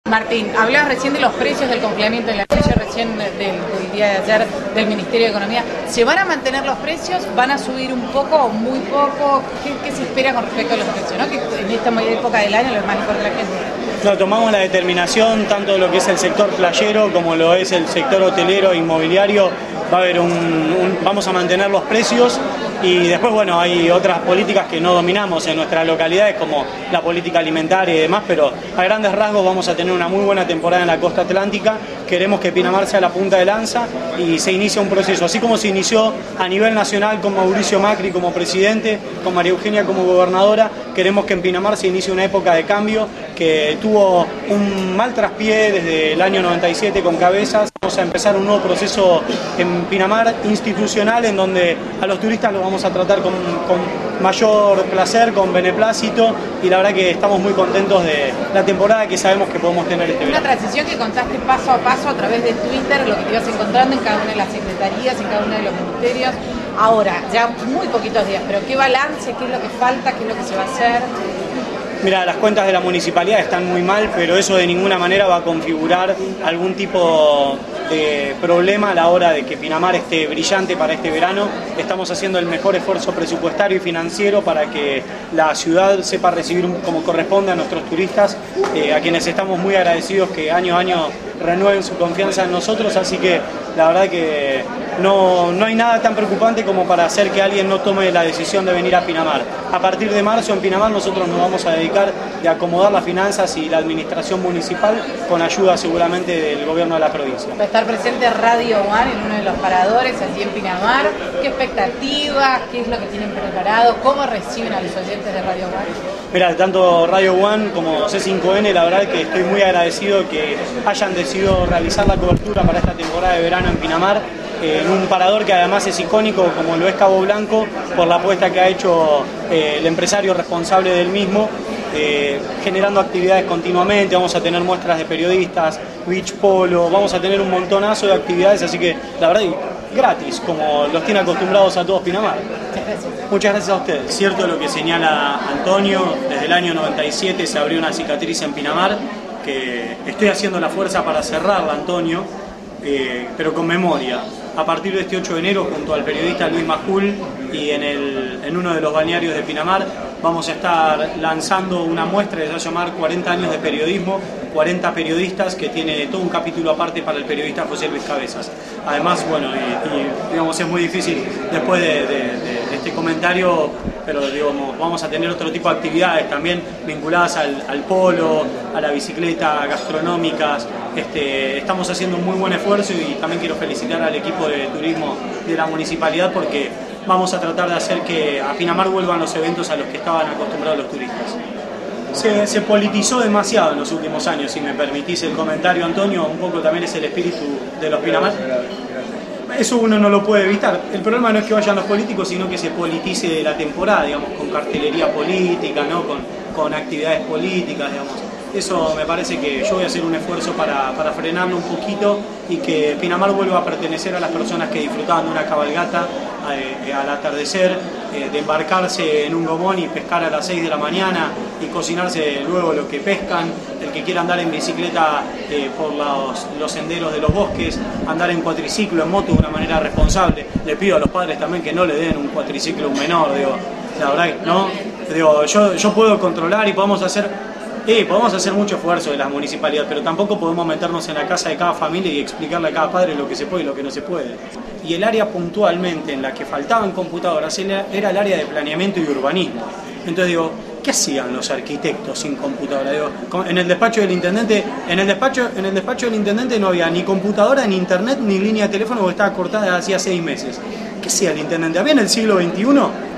Martín, hablabas recién de los precios del congelamiento del anuncio recién del día de ayer del Ministerio de Economía. ¿Se van a mantener los precios? ¿Van a subir un poco o muy poco? ¿Qué se espera con respecto a los precios, ¿no? Que en esta época del año lo más importa la gente. No, tomamos la determinación, tanto de lo que es el sector playero como lo es el sector hotelero e inmobiliario. Va a haber vamos a mantener los precios y después, bueno, hay otras políticas que no dominamos en nuestras localidades, como la política alimentaria y demás, pero a grandes rasgos vamos a tener una muy buena temporada en la costa atlántica. Queremos que Pinamar sea la punta de lanza y se inicia un proceso, así como se inició a nivel nacional con Mauricio Macri como presidente, con María Eugenia como gobernadora. Queremos que en Pinamar se inicie una época de cambio que tuvo un mal traspié desde el año 97 con Cabezas. Vamos a empezar un nuevo proceso en Pinamar institucional, en donde a los turistas los vamos a tratar con mayor placer, con beneplácito, y la verdad que estamos muy contentos de la temporada que sabemos que podemos tener este verano. Una transición que contaste paso a paso a través de Twitter, lo que te ibas encontrando en cada una de las secretarías, en cada uno de los ministerios. Ahora, ya muy poquitos días, pero ¿qué balance? ¿Qué es lo que falta? ¿Qué es lo que se va a hacer? Mira, las cuentas de la municipalidad están muy mal, pero eso de ninguna manera va a configurar algún tipo de problema a la hora de que Pinamar esté brillante para este verano. Estamos haciendo el mejor esfuerzo presupuestario y financiero para que la ciudad sepa recibir como corresponde a nuestros turistas, a quienes estamos muy agradecidos que año a año renueven su confianza en nosotros, así que la verdad que no hay nada tan preocupante como para hacer que alguien no tome la decisión de venir a Pinamar. A partir de marzo en Pinamar nosotros nos vamos a dedicar de acomodar las finanzas y la administración municipal con ayuda seguramente del gobierno de la provincia. Va a estar presente Radio One en uno de los paradores allí en Pinamar. ¿Qué expectativas? ¿Qué es lo que tienen preparado? ¿Cómo reciben a los oyentes de Radio One? Mira, tanto Radio One como C5N, la verdad que estoy muy agradecido que hayan decidido realizar la cobertura para esta temporada de verano en Pinamar, en un parador que además es icónico como lo es Cabo Blanco, por la apuesta que ha hecho el empresario responsable del mismo, generando actividades continuamente. Vamos a tener muestras de periodistas, beach polo, vamos a tener un montonazo de actividades, así que la verdad gratis, como los tiene acostumbrados a todos Pinamar. Muchas gracias a ustedes. Cierto lo que señala Antonio, desde el año 97 se abrió una cicatriz en Pinamar, que estoy haciendo la fuerza para cerrarla, Antonio, pero con memoria. A partir de este 8 de enero, junto al periodista Luis Majul y en uno de los balnearios de Pinamar, vamos a estar lanzando una muestra que se va a llamar 40 años de periodismo, 40 periodistas, que tiene todo un capítulo aparte para el periodista José Luis Cabezas. Además, bueno, y digamos, es muy difícil después de este comentario, pero digamos, vamos a tener otro tipo de actividades también vinculadas al polo, a la bicicleta, gastronómicas. Estamos haciendo un muy buen esfuerzo y también quiero felicitar al equipo de turismo de la municipalidad, porque vamos a tratar de hacer que a Pinamar vuelvan los eventos a los que estaban acostumbrados los turistas. Se politizó demasiado en los últimos años, si me permitís el comentario, Antonio, un poco también es el espíritu de los Pinamar. Eso uno no lo puede evitar. El problema no es que vayan los políticos, sino que se politice la temporada, digamos, con cartelería política, ¿no? con actividades políticas, digamos. Eso me parece que yo voy a hacer un esfuerzo para frenarlo un poquito y que Pinamar vuelva a pertenecer a las personas que disfrutaban de una cabalgata al atardecer, de embarcarse en un gomón y pescar a las 6 de la mañana y cocinarse luego lo que pescan, el que quiera andar en bicicleta por los senderos de los bosques, andar en cuatriciclo, en moto de una manera responsable. Le pido a los padres también que no le den un cuatriciclo a un menor, digo, la verdad, ¿no? Digo, yo puedo controlar y podemos hacer mucho esfuerzo de la municipalidad, pero tampoco podemos meternos en la casa de cada familia y explicarle a cada padre lo que se puede y lo que no se puede. Y el área puntualmente en la que faltaban computadoras era el área de planeamiento y urbanismo. Entonces digo, ¿qué hacían los arquitectos sin computadora? Digo, en el despacho del intendente, del intendente no había ni computadora, ni internet, ni línea de teléfono, porque estaba cortada hacía 6 meses. ¿Qué hacía el intendente? Había en el siglo XXI,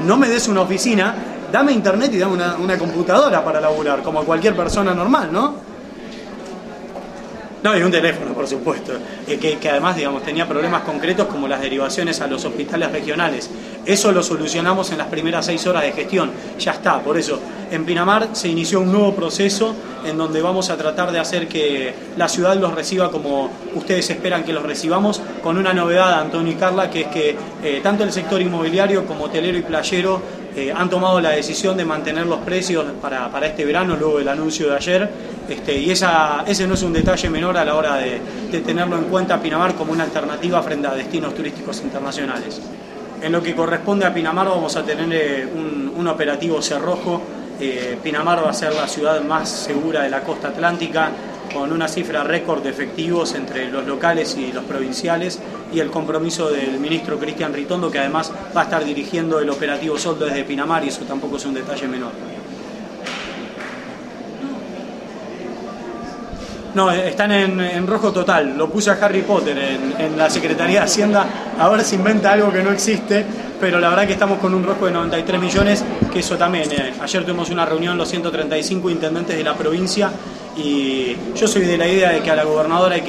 no me des una oficina, dame internet y dame una computadora para laburar, como cualquier persona normal, ¿no? No, y un teléfono, por supuesto, que además, digamos, tenía problemas concretos como las derivaciones a los hospitales regionales. Eso lo solucionamos en las primeras 6 horas de gestión, ya está. Por eso, en Pinamar se inició un nuevo proceso en donde vamos a tratar de hacer que la ciudad los reciba como ustedes esperan que los recibamos, con una novedad, Antonio y Carla, que es que tanto el sector inmobiliario como hotelero y playero han tomado la decisión de mantener los precios para este verano, luego del anuncio de ayer, Y ese no es un detalle menor a la hora de tenerlo en cuenta Pinamar como una alternativa frente a destinos turísticos internacionales. En lo que corresponde a Pinamar vamos a tener un operativo cerrojo. Pinamar va a ser la ciudad más segura de la costa atlántica, con una cifra récord de efectivos entre los locales y los provinciales, y el compromiso del ministro Cristian Ritondo, que además va a estar dirigiendo el operativo Soldo desde Pinamar, y eso tampoco es un detalle menor. No, están en rojo total. Lo puse a Harry Potter en la Secretaría de Hacienda a ver si inventa algo que no existe, pero la verdad que estamos con un rojo de 93 millones, que eso también. Ayer tuvimos una reunión los 135 intendentes de la provincia, y yo soy de la idea de que a la gobernadora hay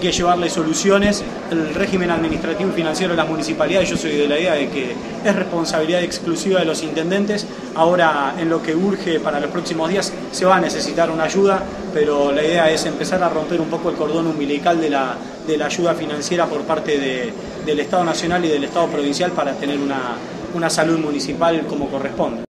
que llevarle soluciones. El régimen administrativo y financiero de las municipalidades, yo soy de la idea de que es responsabilidad exclusiva de los intendentes. Ahora, en lo que urge para los próximos días, se va a necesitar una ayuda, pero la idea es empezar a romper un poco el cordón umbilical de la ayuda financiera por parte del Estado Nacional y del Estado Provincial para tener una salud municipal como corresponde.